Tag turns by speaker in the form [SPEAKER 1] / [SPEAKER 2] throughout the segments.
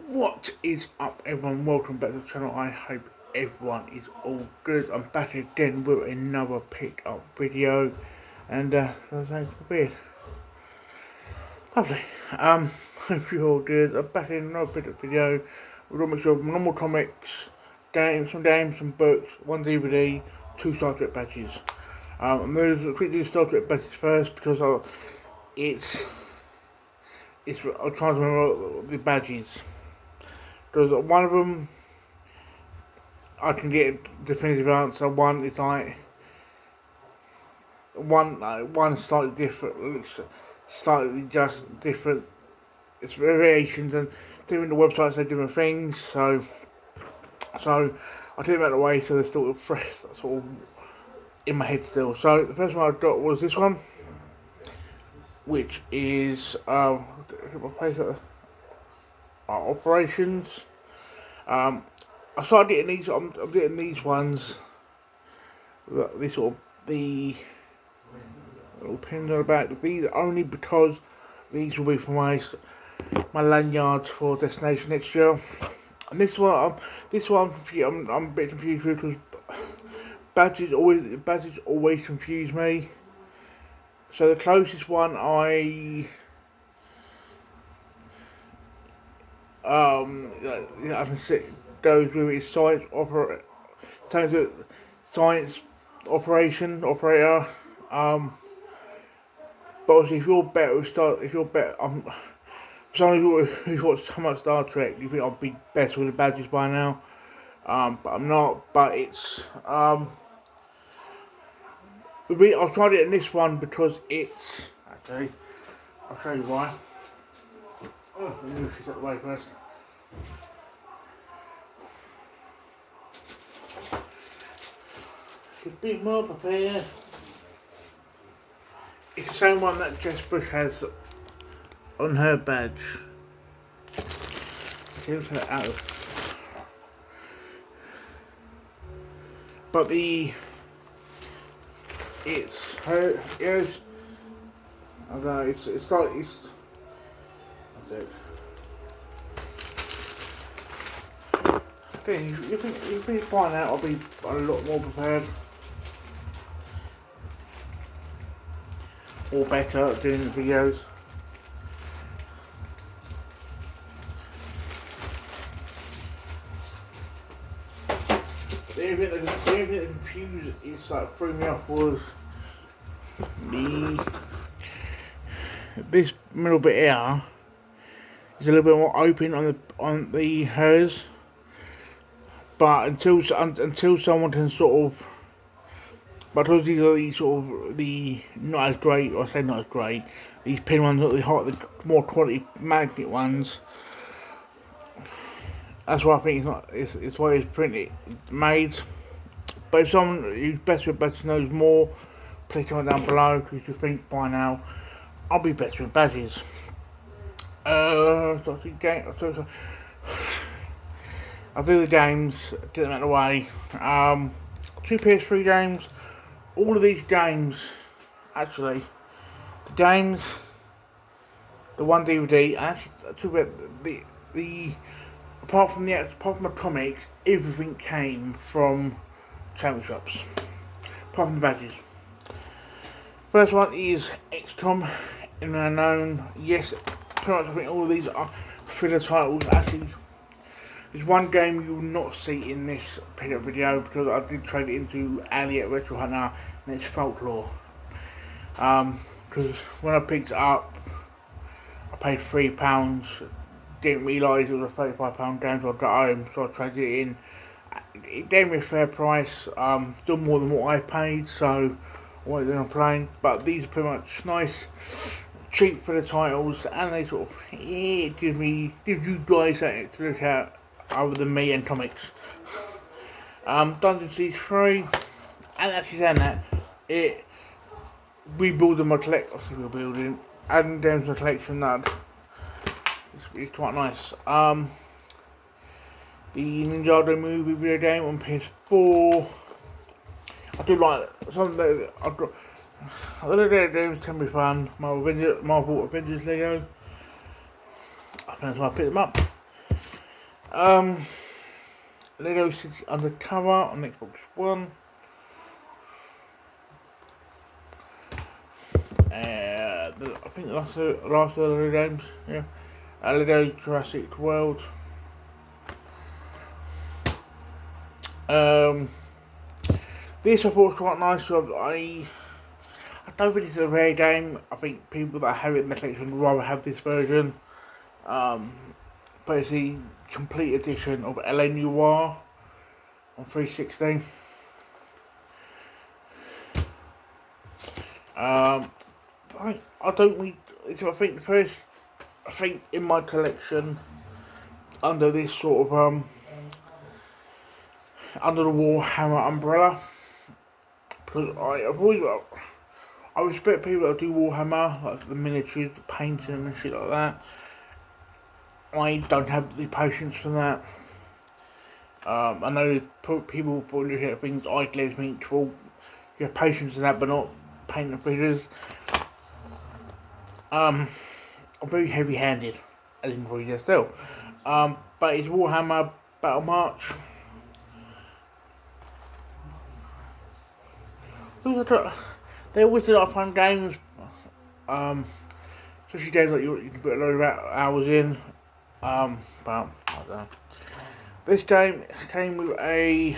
[SPEAKER 1] What is up, everyone? Welcome back to the channel. I hope everyone is all good. I'm back again with another pick up video, and thanks for being lovely. Hope you're all good. I'm back in another pick up video with a mixture of normal comics, some games, some books, one DVD, two Star Trek badges. I'm going to quickly do Star Trek badges first because I'll try to remember the badges. Because one of them I can get a definitive answer. One is like one is slightly different, looks slightly just different. It's variations and different websites say different things. So I take them out of the way so they're still fresh. That's all in my head still. So the first one I got was this one, which is Operations. I started getting these. I'm getting these ones. These sort of the little pins on the back. These only because these will be for my lanyards for destination next year. And this one, I'm a bit confused with because badges always confuse me. So the closest one I can see goes with is science operator. But obviously, if you're better, someone who's watched so much Star Trek, you think I'll be better with the badges by now. But I'm not. But it's I've tried it in this one because it's actually. I'll show you why. Oh, let me move this out the way first. Should be more prepared. It's the same one that Jess Bush has on her badge. Here's her out. But it's her. Yes. I don't know. It's like it's. That's it. Okay, you think find out I'll be a lot more prepared. Or better at doing the videos. The only thing that confused is like threw me off was this middle bit here is a little bit more open on the hers, but until someone can sort of. But because these are the not as great, or I say not as great, these pin ones are the more quality magnet ones. That's why I think it's why it's printed made. But if someone who's better with badges knows more, please comment down below because you think by now I'll be better with badges. I'll do the games, get them out of the way. 2 PS3 games. All of these games, actually, the one DVD, and actually apart from the comics, everything came from charity shops, apart from the badges. First one is XCOM in the Unknown. Yes, pretty much I think all of these are filler titles. Actually, there's one game you will not see in this video because I did trade it into Ali at Retro Hunter, and it's Folklore. Because when I picked it up, I paid £3. Didn't realise it was a £35 game, so I got home, so I traded it in. It gave me a fair price, still more than what I paid, so I wasn't going to complain. But these are pretty much nice, cheap for the titles, and they sort of give you guys something to look at other than me and comics. Dungeon Siege 3, and actually saying that, it rebuilding my collection, adding them to the collection that it's quite nice. The Ninjago movie video game on PS4. I do like some of the Lego games can be fun. Marvel Avengers Lego. I think that's why I picked them up. Lego City Undercover on Xbox One. I think the last of the games, yeah. Lego Jurassic World. This I thought was quite nice. I don't think it's a rare game. I think people that have it in the collection would rather have this version. But it's the complete edition of LA Noire on 360. I don't need. I think the first. I think in my collection, under this sort of under the Warhammer umbrella, because I respect people that do Warhammer, like the miniatures, the painting and shit like that. I don't have the patience for that. I know people probably look at things idly as mean, well, you have patience in that, but not painting figures. I'm very heavy-handed, as you can probably just tell. But it's Warhammer Battle March. They always do like fun games, especially games like you can put a load of hours in. But I don't know. This game came with a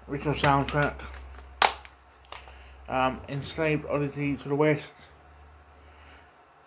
[SPEAKER 1] original soundtrack. Enslaved Odyssey to the West.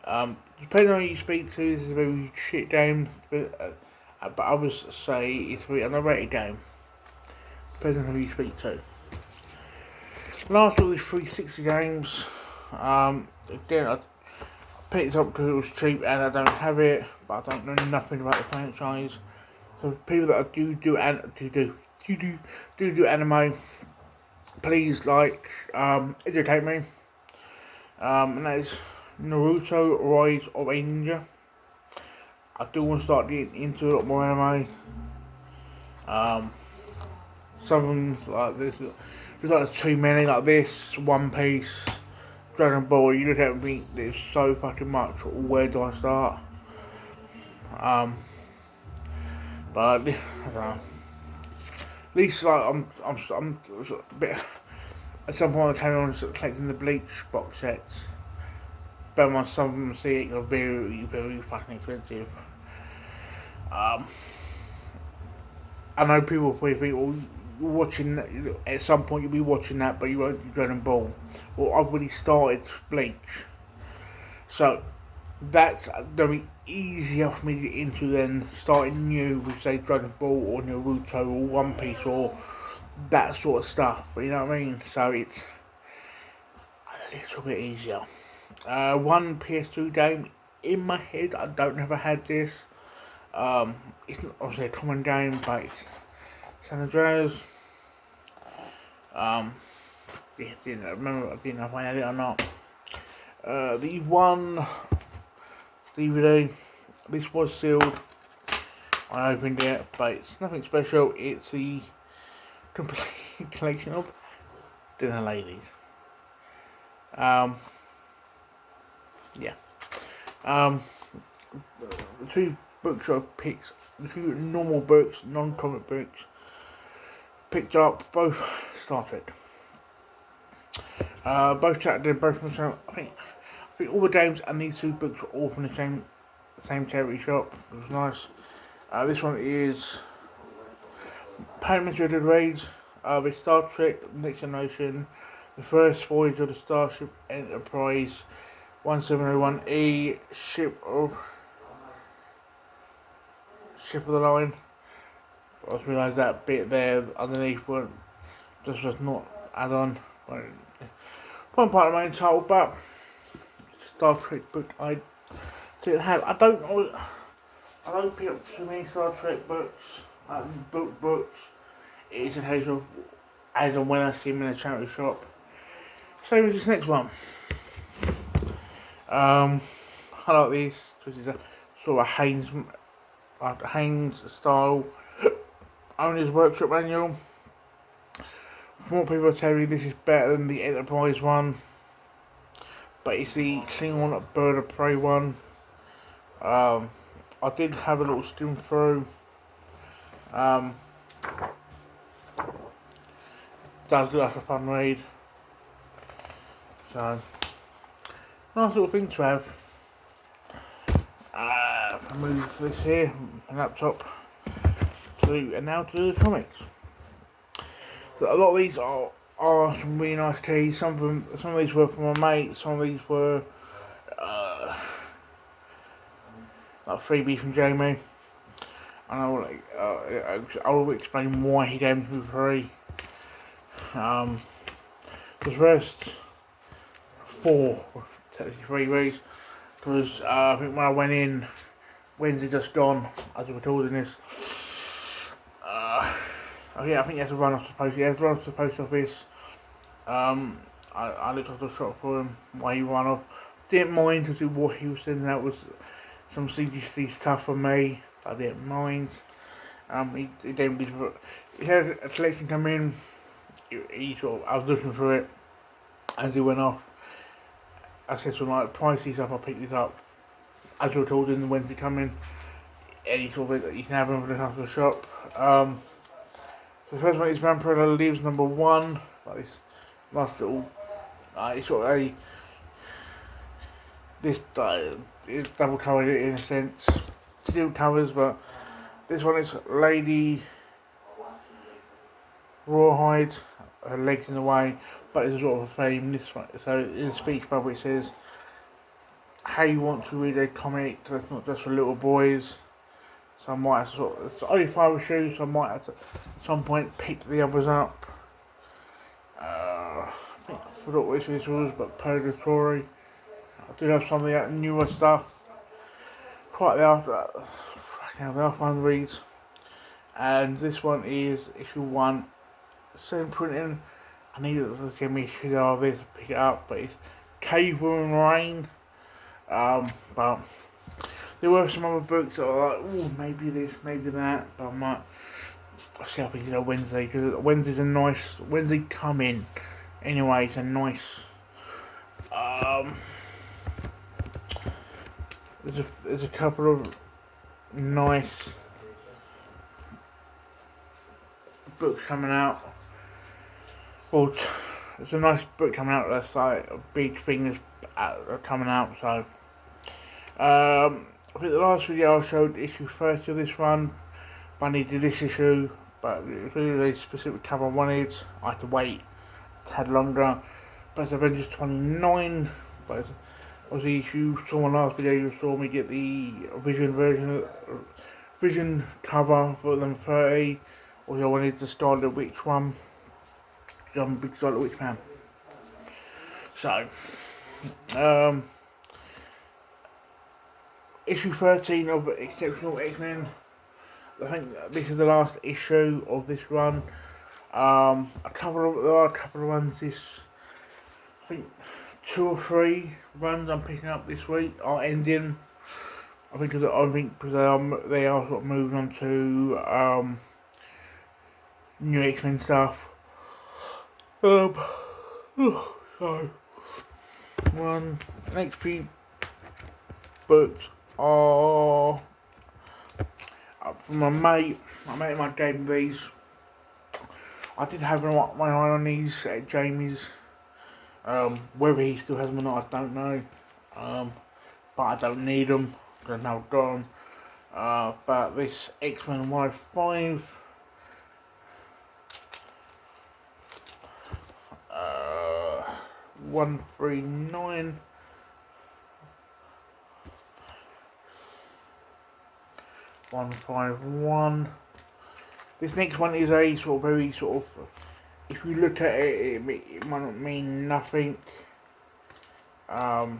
[SPEAKER 1] Depending on who you speak to, this is a very shit game, but others say it's a very underrated game. Depending on who you speak to. Last of these 360 games, again, I picked it up because it was cheap and I don't have it, but I don't know nothing about the franchise. So people that do anime, please educate me. And that is Naruto Rise of a Ninja. I do want to start getting into a lot more anime. Some of them like this, there's like too many like this, One Piece, Dragon Ball. You look at it and think there's so fucking much. Where do I start? But I don't know. At least like I'm a bit. At some point I carry on collecting the Bleach box sets. But my some of them see it are very fucking expensive. I know people probably think, well, you're watching at some point you'll be watching that, but you won't do Dragon Ball. Well, I've already started Bleach, so that's gonna be easier for me to get into than starting new with say Dragon Ball or Naruto or One Piece or that sort of stuff. You know what I mean? So it's a little bit easier. One PS2 game in my head. I don't ever had this. It's not obviously a common game, but it's San Andreas. Didn't remember. I didn't know if I had it or not. The one DVD. This was sealed. I opened it, but it's nothing special. It's the complete collection of Dinner Ladies. Yeah. The two books I picked, the two normal books, non-comic books, picked up both Star Trek. Both Saturday, both from I think all the games and these two books were all from the same charity shop. It was nice. This one is Paramount Raids, with Star Trek Next Generation, the first voyage of the Starship Enterprise 1701E, ship of the line. I just realised that bit there underneath was not add on. One part of the main title, but Star Trek book I didn't have. I don't pick up too many Star Trek books, books. It's a case of as and when I see them in a charity shop. Same as this next one. I like these. This is a sort of a Haynes style owner's workshop manual. More people tell you this is better than the Enterprise one. but it's the single Bird of Prey one. I did have a little skim through. Does look like a fun read. So, nice little thing to have. If I move this here, my laptop, and now to the comics. So a lot of these are some really nice keys. Some of these were from my mate. Some of these were like freebie from Jamie. And I will explain why he gave them for free. The first 4 technically freebies, because I think when I went in, Wednesday just gone as we're recording this. Yeah, I think he has to run off the post. He has to run off the post office. I looked at the shop for him while he ran off. Didn't mind because what he was sending out was some CGC stuff for me. I didn't mind. He gave me. He had a selection come in. I was looking for it as he went off. I said to him, like, price these up, I'll pick these up. As we were told in the Wednesday coming, and he told me that you can have them for the house of the shop. So the first one is Vampire Leaves #1. Like this nice little, it's sort of it's double covered in a sense. Still covers, but this one is Lady Rawhide. Her legs in the way, but it's a sort of a frame. This one, so in the speech bubble it says, "How you want to read a comic that's not just for little boys." So I might have to it's only 5 issues, so I might have to at some point pick the others up. I think I forgot which this was, but Purgatory. I do have some of the newer stuff. Quite the after one reads, and this one is issue 1. Same printing. I need to give me issues of this to pick it up, but it's Cave and Rain. But there were some other books that were like, oh, maybe this, maybe that, but I might. I'll see how we can Wednesday, because Wednesday's a nice Wednesday coming. Anyway, it's a nice. There's a couple of nice books coming out. Well, there's a nice book coming out that's like a big thing that's coming out. So, I think the last video I showed issue 30 of this one, but I needed this issue. But it was really a specific cover I wanted. I had to wait a tad longer. But it's Avengers 29. But obviously, if you saw my last video, you saw me get the Vision cover for them 30. Also, I wanted the Scarlet Witch one. I'm a big Scarlet Witch fan. So, issue 13 of Exceptional X-Men. I think this is the last issue of this run. There are a couple of runs this. I think 2 or 3 runs I'm picking up this week are ending. I think because they are sort of moving on to new X-Men stuff. So next few books are from my mate. My mate might gave me these. I did have my eye on these at Jamie's. Whether he still has them or not, I don't know. But I don't need them because they're now gone. But this X-Men Y5. 139. $151. This next one is a sort of very sort of. If you look at it, it might not mean nothing. But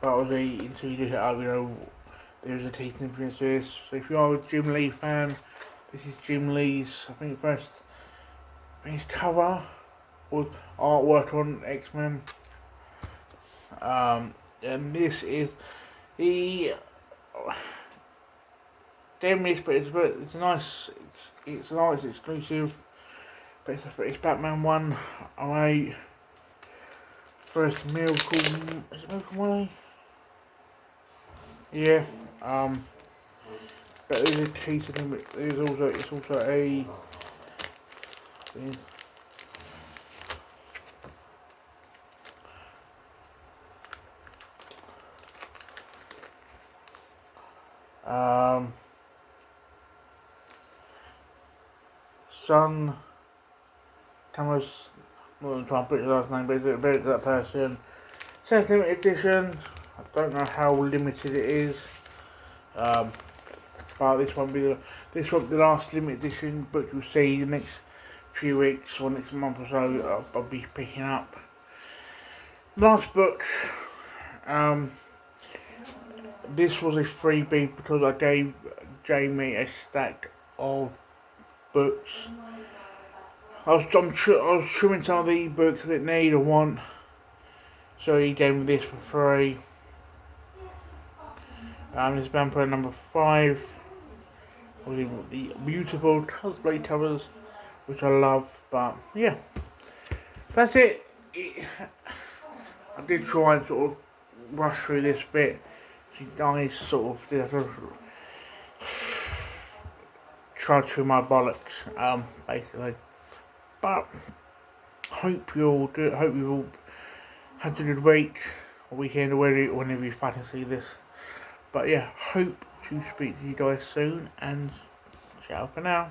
[SPEAKER 1] obviously, until you look at it, you know, there's a decent influence to this. So if you are a Jim Lee fan, this is Jim Lee's, I think his cover or artwork on X-Men. And this is Demis, but it's a nice, it's a nice exclusive. But it's Batman 108 versus Miracle. Is it Miracle Money? Yeah. But there's a key to them. It's also a. Son Cameras, I'm not going to try and put his last name, but it's that person. Says limited edition. I don't know how limited it is, but this won't be the last limited edition book you'll see the next few weeks or next month or so. I'll be picking up. Last book. This was a freebie because I gave Jamie a stack of books. I was trimming some of the books that need or want, so he gave me this for free. This is Vampire number 5. The beautiful cosplay covers, which I love. But yeah, that's it. I did try and sort of rush through this bit. So you guys sort of did have to try to my bollocks, basically. But hope you all had a good week or weekend or whenever you fucking see this. But yeah, hope to speak to you guys soon, and ciao for now.